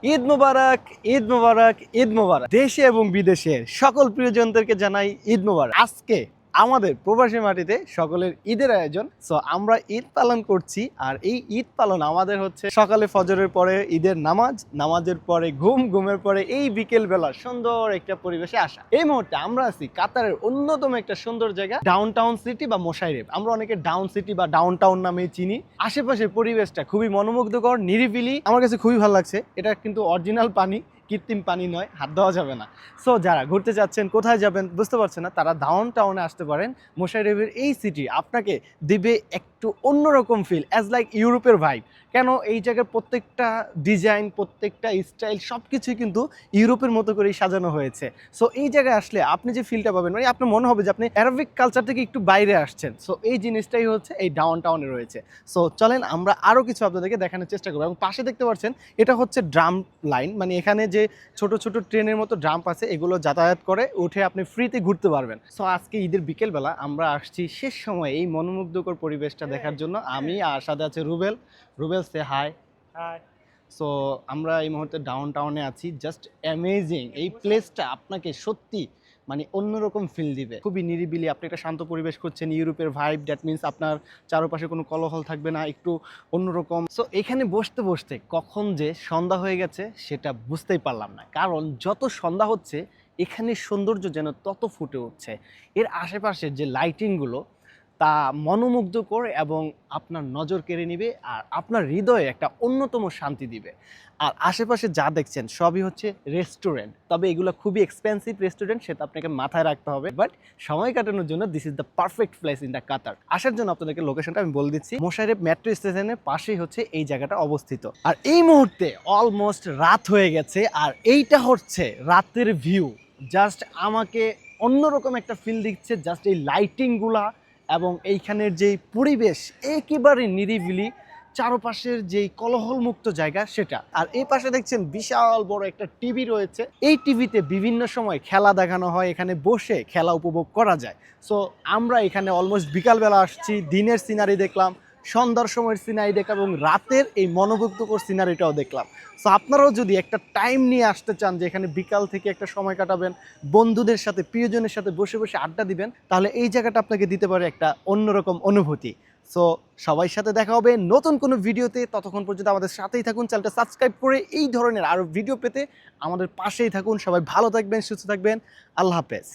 ঈদ মোবারক, ঈদ মোবারক, ঈদ মোবারক। দেশে এবং বিদেশের সকল প্রিয়জনদেরকে জানাই ঈদ মোবারক। আজকে আমাদের প্রবাসী মাটিতে সকলের ঈদের আয়োজন। সো আমরা ঈদ পালন করছি, আর এই ঈদ পালন আমাদের হচ্ছে সকালে ফজরের পরে ঈদের নামাজ, নামাজের পরে ঘুম, ঘুমের পরে এই বিকেল বেলা সুন্দর একটা পরিবেশে আসা। এই মুহূর্তে আমরা আছি কাতারের অন্যতম একটা সুন্দর জায়গা, ডাউন টাউন সিটি বা মোশাইরেব। আমরা অনেকে ডাউন সিটি বা ডাউন টাউন নামে চিনি। আশেপাশের পরিবেশটা খুবই মনোমুগ্ধকর, নিরিবিলি, আমার কাছে খুবই ভালো লাগছে। এটা কিন্তু অরিজিনাল পানি, কৃত্রিম পানি নয়, হাত দেওয়া যাবে না। সো যারা ঘুরতে যাচ্ছেন, কোথায় যাবেন বুঝতে পারছেন না, তারা ডাউন টাউনে আসতে পারেন। মোশাইরেবের এই সিটি আপনাকে দিবে একটু অন্যরকম ফিল, অ্যাজ লাইক ইউরোপের ভাইব। কেন এই জায়গার প্রত্যেকটা ডিজাইন, প্রত্যেকটা স্টাইল সব কিছুই কিন্তু ইউরোপের মতো করেই সাজানো হয়েছে। সো এই জায়গায় আসলে আপনি যে ফিলটা পাবেন, মানে আপনার মনে হবে যে আপনি অ্যারাবিক কালচার থেকে একটু বাইরে আসছেন। সো এই জিনিসটাই হচ্ছে এই ডাউন টাউনে রয়েছে। সো চলেন আমরা আরও কিছু আপনাদেরকে দেখানোর চেষ্টা করবো। এবং পাশে দেখতে পাচ্ছেন এটা হচ্ছে ড্রাম লাইন, মানে এখানে যে ছোট ছোট ট্রেনের মতো ড্রাম্প আছে, এগুলো যাতায়াত করে, উঠে আপনি ফ্রিতে ঘুরতে পারবেন। সো আজকে ঈদের বিকেলবেলা আমরা আসছি শেষ সময় এই মনোমুগ্ধকর পরিবেশটা দেখার জন্য। আমি আর সাথে আছে রুবেল। রুবেল, সে হাই। হাই। সো আমরা এই মুহূর্তে ডাউন টাউনে আছি। জাস্ট অ্যামেজিং এই প্লেসটা, আপনাকে সত্যি মানে অন্যরকম ফিল দিবে। খুবই নিরিবিলি, আপনি একটা শান্ত পরিবেশ করছেন, ইউরোপের ভাইব। দ্যাট মিনস আপনার চারপাশে কোনো কোলাহল থাকবে না, একটু অন্যরকম। সো এখানে বসতে বসতে কখন যে সন্ধ্যা হয়ে গেছে সেটা বুঝতেই পারলাম না, কারণ যত সন্ধ্যা হচ্ছে এখানে সৌন্দর্য যেন তত ফুটে উঠছে। এর আশেপাশের যে লাইটিংগুলো, তা মনোমুগ্ধকর এবং আপনার নজর কেড়ে নিবে, আর আপনার হৃদয়ে একটা অন্যতম শান্তি দিবে। আর আশেপাশে যা দেখছেন সবই হচ্ছে রেস্টুরেন্ট, তবে এগুলো খুবই এক্সপেন্সিভ রেস্টুরেন্ট, সেটা আপনাকে মাথায় রাখতে হবে। বাট সময় কাটানোর জন্য this is the perfect place in the Qatar. আসার জন্য আপনাদেরকে লোকেশনটা আমি বলে দিচ্ছি। মোশাইরেব মেট্রো স্টেশনের পাশেই হচ্ছে এই জায়গাটা অবস্থিত। আর এই মুহূর্তে অলমোস্ট রাত হয়ে গেছে, আর এইটা হচ্ছে রাতের ভিউ। জাস্ট আমাকে অন্যরকম একটা ফিল দিচ্ছে, জাস্ট এই লাইটিংগুলা এবং এইখানের যেই পরিবেশ, একেবারে নিরিবিলি, চারপাশের যেই কোলাহলমুক্ত জায়গা সেটা। আর এই পাশে দেখছেন বিশাল বড় একটা টিভি রয়েছে। এই টিভিতে বিভিন্ন সময় খেলা দেখানো হয়, এখানে বসে খেলা উপভোগ করা যায়। সো আমরা এখানে অলমোস্ট বিকালবেলা আসছি, দিনের সিনারি দেখলাম, সন্ধ্যার সময়ের সিনারি দেখলাম, এবং রাতের এই মনোমুগ্ধকর সিনারিটাও দেখলাম। সো আপনারাও যদি একটা টাইম নিয়ে আসতে চান যে এখানে বিকাল থেকে একটা সময় কাটাবেন, বন্ধুদের সাথে, প্রিয়জনের সাথে বসে বসে আড্ডা দিবেন, তাহলে এই জায়গাটা আপনাকে দিতে পারে একটা অন্যরকম অনুভূতি। সো সবার সাথে দেখা হবে নতুন কোনো ভিডিওতে। ততক্ষণ পর্যন্ত আমাদের সাথেই থাকুন, চ্যানেলটা সাবস্ক্রাইব করে এই ধরনের আরও ভিডিও পেতে আমাদের পাশেই থাকুন। সবাই ভালো থাকবেন, সুস্থ থাকবেন। আল্লাহ হাফেজ।